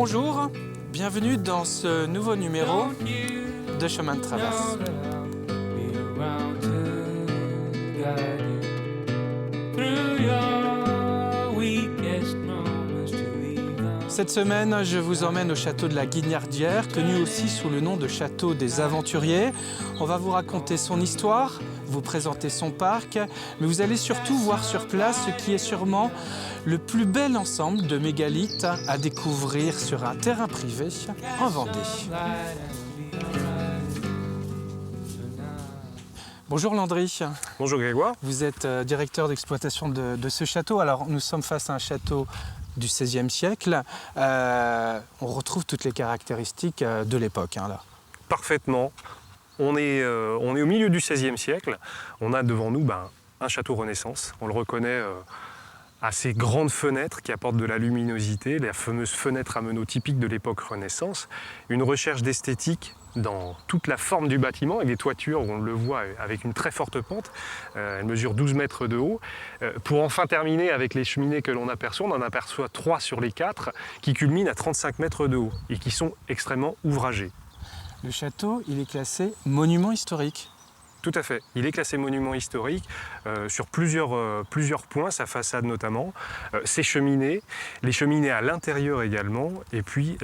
Bonjour, bienvenue dans ce nouveau numéro de Chemin de Traverse. Cette semaine, je vous emmène au château de la Guignardière, connu aussi sous le nom de château des aventuriers. On va vous raconter son histoire, vous présenter son parc, mais vous allez surtout voir sur place ce qui est sûrement le plus bel ensemble de mégalithes à découvrir sur un terrain privé en Vendée. Bonjour Landry. Bonjour Grégoire. Vous êtes directeur d'exploitation de ce château. Alors nous sommes face à un château du XVIe siècle. On retrouve toutes les caractéristiques de l'époque là. Parfaitement. On est au milieu du XVIe siècle. On a devant nous un château Renaissance. On le reconnaît à ses grandes fenêtres qui apportent de la luminosité, les fameuses fenêtres à meneaux typiques de l'époque Renaissance. Une recherche d'esthétique dans toute la forme du bâtiment, avec des toitures où on le voit avec une très forte pente. Elle mesure 12 mètres de haut. Pour enfin terminer avec les cheminées que l'on aperçoit, on en aperçoit 3 sur les 4 qui culminent à 35 mètres de haut et qui sont extrêmement ouvragés. Le château, il est classé monument historique. Tout à fait. Il est classé monument historique sur plusieurs points, sa façade notamment, ses cheminées, les cheminées à l'intérieur également, et puis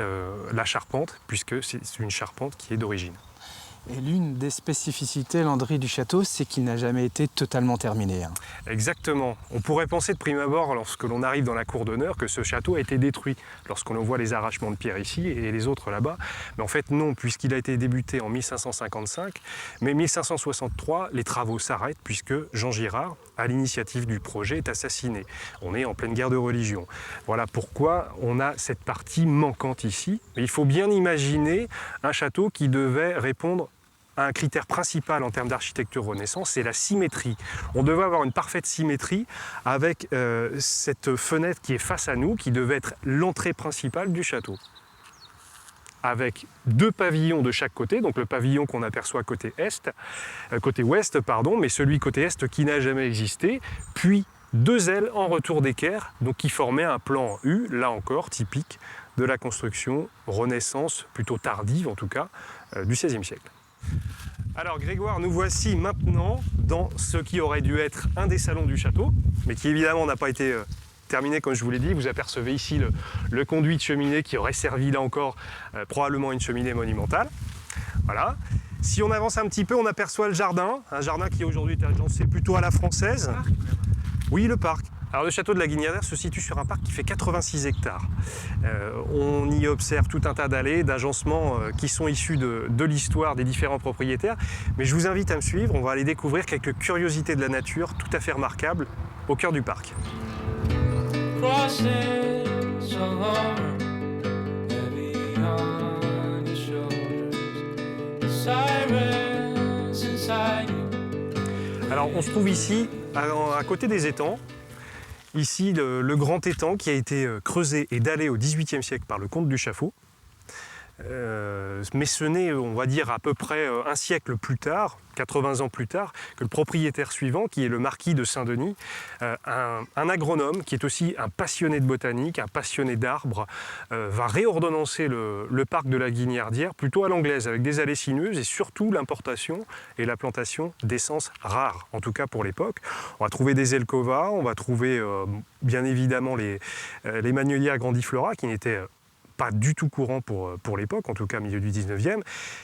la charpente, puisque c'est une charpente qui est d'origine. Et l'une des spécificités, Landry, du château, c'est qu'il n'a jamais été totalement terminé. Exactement. On pourrait penser de prime abord, lorsque l'on arrive dans la cour d'honneur, que ce château a été détruit, lorsqu'on voit les arrachements de pierre ici et les autres là-bas. Mais en fait non, puisqu'il a été débuté en 1555, mais 1563, les travaux s'arrêtent puisque Jean Girard, à l'initiative du projet, est assassiné. On est en pleine guerre de religion. Voilà pourquoi on a cette partie manquante ici. Mais il faut bien imaginer un château qui devait répondre un critère principal en termes d'architecture Renaissance, c'est la symétrie. On devait avoir une parfaite symétrie avec cette fenêtre qui est face à nous, qui devait être l'entrée principale du château. Avec 2 pavillons de chaque côté, donc le pavillon qu'on aperçoit côté ouest, mais celui côté est qui n'a jamais existé, puis 2 ailes en retour d'équerre, donc qui formaient un plan U, là encore typique de la construction Renaissance, plutôt tardive en tout cas, du XVIe siècle. Alors Grégoire, nous voici maintenant dans ce qui aurait dû être un des salons du château, mais qui évidemment n'a pas été terminé comme je vous l'ai dit. Vous apercevez ici le conduit de cheminée qui aurait servi là encore probablement une cheminée monumentale. Voilà. Si on avance un petit peu, on aperçoit le jardin, un jardin qui aujourd'hui est agencé plutôt à la française. Oui, le parc. Alors le château de la Guignardière se situe sur un parc qui fait 86 hectares. On y observe tout un tas d'allées, d'agencements qui sont issus de l'histoire des différents propriétaires. Mais je vous invite à me suivre, on va aller découvrir quelques curiosités de la nature tout à fait remarquables au cœur du parc. Alors on se trouve ici, à côté des étangs. Ici, le grand étang qui a été creusé et dallé au XVIIIe siècle par le comte du Chaffaut. Mais ce n'est, on va dire, à peu près un siècle plus tard, 80 ans plus tard, que le propriétaire suivant, qui est le marquis de Saint-Denis, un agronome qui est aussi un passionné de botanique, un passionné d'arbres, va réordonnancer le parc de la Guignardière plutôt à l'anglaise, avec des allées sinueuses et surtout l'importation et la plantation d'essences rares, en tout cas pour l'époque. On va trouver des Elcova, on va trouver bien évidemment les Magnolia grandiflora qui n'étaient pas du tout courant pour l'époque, en tout cas milieu du 19e.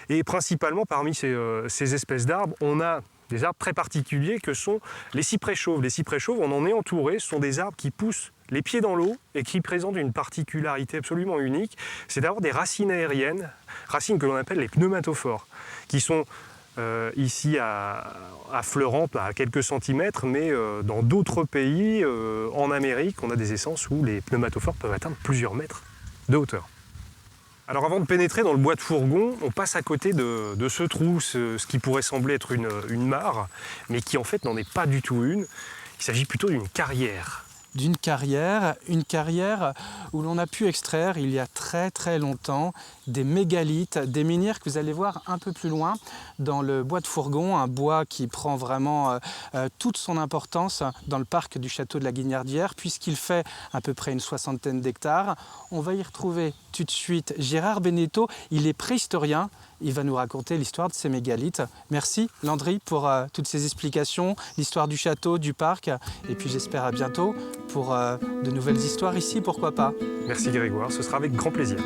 Et principalement parmi ces espèces d'arbres, on a des arbres très particuliers que sont les cyprès chauves. Les cyprès chauves, on en est entouré, ce sont des arbres qui poussent les pieds dans l'eau et qui présentent une particularité absolument unique, c'est d'avoir des racines aériennes, racines que l'on appelle les pneumatophores, qui sont ici à Fleuran, à quelques centimètres, mais dans d'autres pays, en Amérique, on a des essences où les pneumatophores peuvent atteindre plusieurs mètres de hauteur. Alors avant de pénétrer dans le bois de Fourgon, on passe à côté de ce trou, ce qui pourrait sembler être une mare, mais qui en fait n'en est pas du tout une. Il s'agit plutôt d'une carrière. d'une carrière, une carrière où l'on a pu extraire il y a très très longtemps des mégalithes, des menhirs que vous allez voir un peu plus loin dans le bois de Fourgon, un bois qui prend vraiment toute son importance dans le parc du château de la Guignardière puisqu'il fait à peu près une soixantaine d'hectares. On va y retrouver tout de suite Gérard Beneteau, il est préhistorien, il va nous raconter l'histoire de ces mégalithes. Merci Landry pour toutes ces explications, l'histoire du château, du parc, et puis j'espère à bientôt pour de nouvelles histoires ici, pourquoi pas. Merci Grégoire, ce sera avec grand plaisir.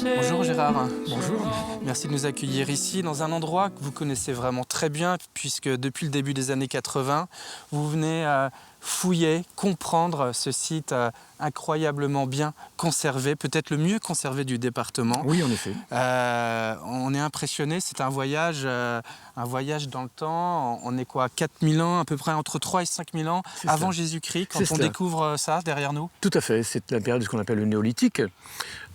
Bonjour Gérard. Bonjour. Merci de nous accueillir ici dans un endroit que vous connaissez vraiment très bien puisque depuis le début des années 80, vous venez fouiller, comprendre ce site incroyablement bien conservé, peut-être le mieux conservé du département. Oui, en effet. On est impressionné, c'est un voyage dans le temps. On est quoi, 4000 ans, à peu près entre 3 et 5000 ans avant Jésus-Christ, quand on découvre ça derrière nous? Tout à fait, c'est la période de ce qu'on appelle le néolithique.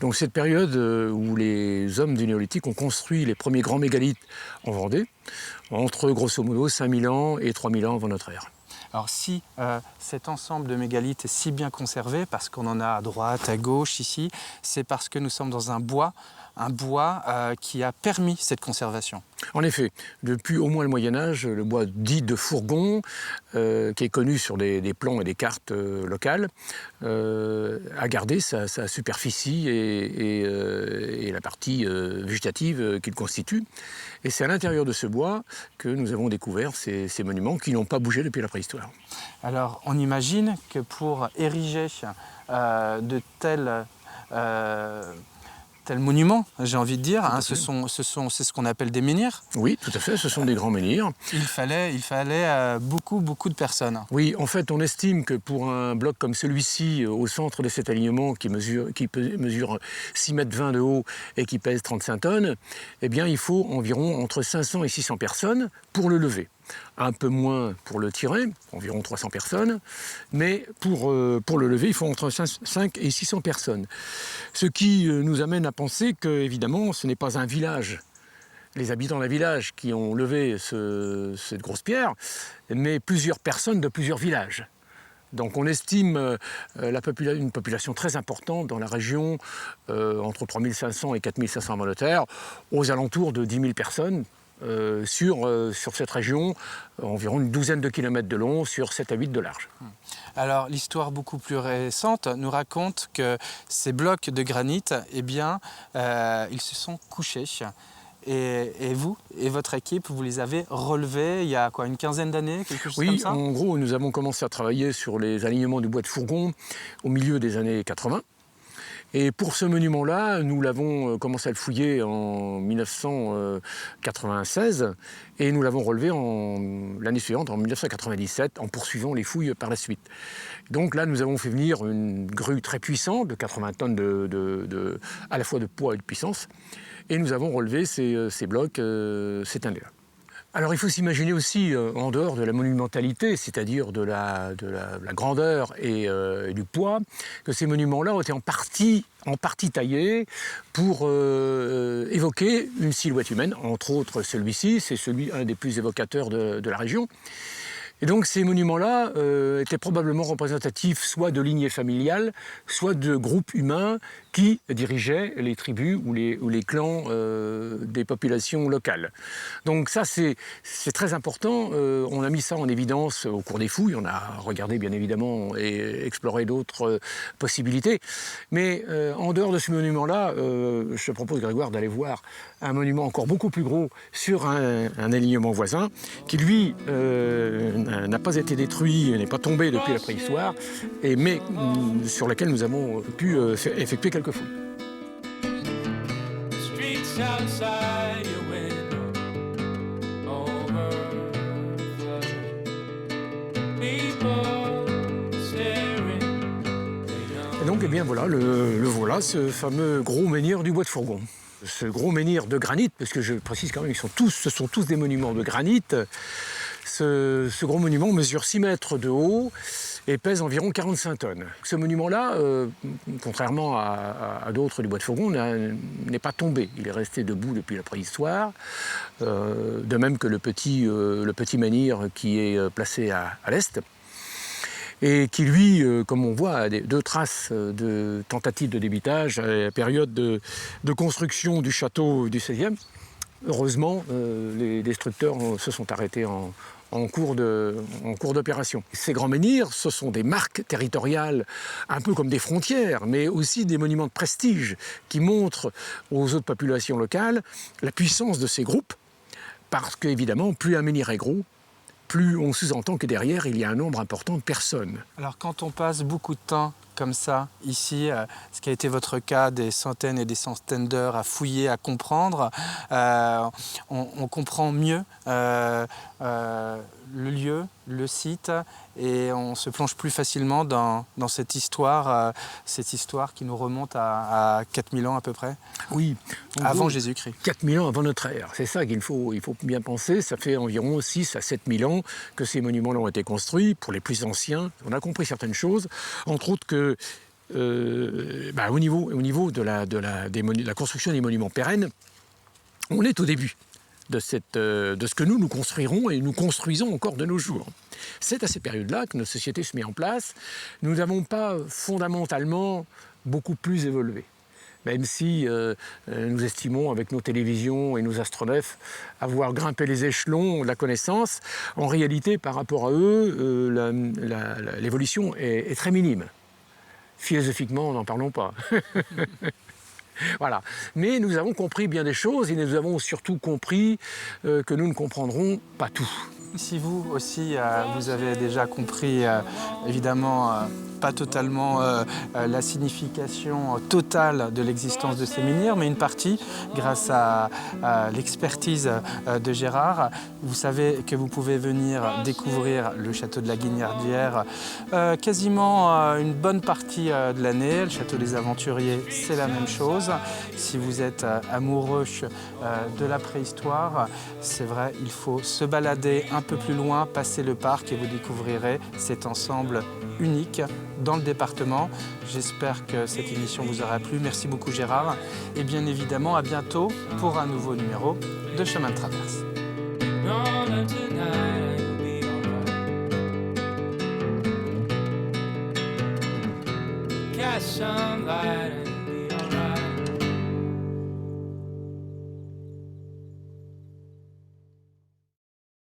Donc cette période où les hommes du néolithique ont construit les premiers grands mégalithes en Vendée, entre grosso modo 5000 ans et 3000 ans avant notre ère. Alors si cet ensemble de mégalithes est si bien conservé, parce qu'on en a à droite, à gauche, ici, c'est parce que nous sommes dans un bois qui a permis cette conservation. En effet, depuis au moins le Moyen-Âge, le bois dit de Fourgon, qui est connu sur des plans et des cartes locales, a gardé sa superficie et la partie végétative qu'il constitue. Et c'est à l'intérieur de ce bois que nous avons découvert ces monuments qui n'ont pas bougé depuis la préhistoire. Alors, on imagine que pour ériger de tels monuments, j'ai envie de dire, c'est ce qu'on appelle des menhirs. Oui, tout à fait, ce sont des grands menhirs. Il fallait beaucoup de personnes. Oui, en fait, on estime que pour un bloc comme celui-ci, au centre de cet alignement qui mesure 6,20 mètres de haut et qui pèse 35 tonnes, eh bien, il faut environ entre 500 et 600 personnes pour le lever. Un peu moins pour le tirer, environ 300 personnes, mais pour le lever, il faut entre 5 et 600 personnes. Ce qui nous amène à penser que, évidemment, ce n'est pas un village, les habitants d'un village qui ont levé cette grosse pierre, mais plusieurs personnes de plusieurs villages. Donc on estime une population très importante dans la région, entre 3500 et 4500 avant notre ère, aux alentours de 10 000 personnes, sur cette région, environ une douzaine de kilomètres de long, sur 7 à 8 de large. Alors l'histoire beaucoup plus récente nous raconte que ces blocs de granit, eh bien, ils se sont couchés. Et vous et votre équipe, vous les avez relevés il y a quoi, une quinzaine d'années, quelque chose comme ça? Oui, en gros, nous avons commencé à travailler sur les alignements du bois de Fourgon au milieu des années 80. Et pour ce monument-là, nous l'avons commencé à le fouiller en 1996 et nous l'avons relevé l'année suivante, en 1997, en poursuivant les fouilles par la suite. Donc là, nous avons fait venir une grue très puissante de 80 tonnes à la fois de poids et de puissance et nous avons relevé ces blocs cette année-là. Alors il faut s'imaginer aussi, en dehors de la monumentalité, c'est-à-dire de la grandeur et du poids, que ces monuments-là ont été en partie taillés pour évoquer une silhouette humaine, entre autres celui-ci, c'est un des plus évocateurs de la région. Et donc ces monuments-là étaient probablement représentatifs soit de lignées familiales, soit de groupes humains qui dirigeaient les tribus ou les clans des populations locales. Donc ça, c'est très important. On a mis ça en évidence au cours des fouilles. On a regardé, bien évidemment, et exploré d'autres possibilités. Mais en dehors de ce monument-là, je te propose, Grégoire, d'aller voir un monument encore beaucoup plus gros sur un alignement voisin qui, lui, n'a pas été détruit, n'est pas tombé depuis la préhistoire, mais sur lequel nous avons pu effectuer quelques fouilles. Et donc, eh bien voilà, le voilà, ce fameux gros menhir du bois de Fourgon. Ce gros menhir de granit, parce que je précise quand même, ce sont tous des monuments de granit. Ce gros monument mesure 6 mètres de haut et pèse environ 45 tonnes. Ce monument-là, contrairement à d'autres du Bois de Fourgon, n'est pas tombé. Il est resté debout depuis la préhistoire, de même que le petit menhir qui est placé à l'est, et qui, lui, comme on voit, a deux traces de tentatives de débitage à la période de construction du château du XVIe. Heureusement, les destructeurs se sont arrêtés en cours d'opération. Ces grands menhirs, ce sont des marques territoriales, un peu comme des frontières, mais aussi des monuments de prestige qui montrent aux autres populations locales la puissance de ces groupes, parce qu'évidemment, plus un menhir est gros, plus on sous-entend que derrière, il y a un nombre important de personnes. Alors quand on passe beaucoup de temps comme ça, ici, ce qui a été votre cas, des centaines et des centaines d'heures à fouiller, à comprendre, on comprend mieux le lieu, le site, et on se plonge plus facilement dans cette histoire qui nous remonte à 4000 ans à peu près. Oui. Avant Jésus-Christ. 4000 ans avant notre ère. C'est ça il faut bien penser. Ça fait environ 6 à 7000 ans que ces monuments-là ont été construits. Pour les plus anciens, on a compris certaines choses. Entre autres que au niveau de la construction des monuments pérennes, on est au début de ce que nous construirons et nous construisons encore de nos jours. C'est à cette période-là que notre société se met en place. Nous n'avons pas fondamentalement beaucoup plus évolué. Même si nous estimons, avec nos télévisions et nos astronefs, avoir grimpé les échelons de la connaissance, en réalité, par rapport à eux, l'évolution est très minime. Philosophiquement, n'en parlons pas. Voilà. Mais nous avons compris bien des choses et nous avons surtout compris que nous ne comprendrons pas tout. Si vous aussi, vous avez déjà compris, évidemment, pas totalement la signification totale de l'existence de ces menhirs, mais une partie, grâce à l'expertise de Gérard. Vous savez que vous pouvez venir découvrir le château de la Guignardière quasiment une bonne partie de l'année. Le château des Aventuriers, c'est la même chose. Si vous êtes amoureux de la préhistoire, c'est vrai, il faut se balader un peu plus loin, passer le parc et vous découvrirez cet ensemble unique dans le département. J'espère que cette émission vous aura plu. Merci beaucoup Gérard. Et bien évidemment, à bientôt pour un nouveau numéro de Chemin de Traverse. Some light